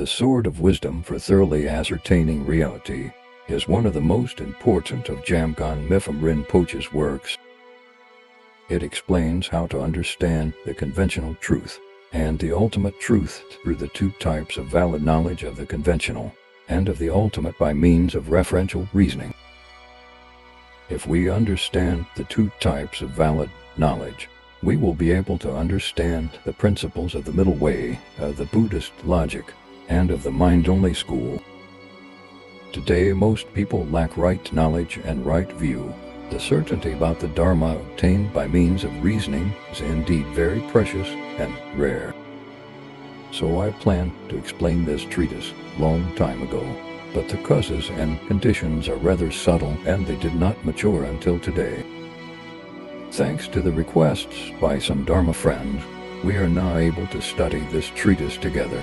The Sword of Wisdom for Thoroughly Ascertaining Reality is one of the most important of Jamgon Mipham Rinpoche's works. It explains how to understand the conventional truth and the ultimate truth through the two types of valid knowledge of the conventional and of the ultimate by means of referential reasoning. If we understand the two types of valid knowledge, we will be able to understand the principles of the middle way, of the Buddhist Logic, and of the mind-only school. Today most people lack right knowledge and right view. The certainty about the Dharma obtained by means of reasoning is indeed very precious and rare. So I planned to explain this treatise long time ago, but the causes and conditions are rather subtle and they did not mature until today. Thanks to the requests by some Dharma friends, we are now able to study this treatise together.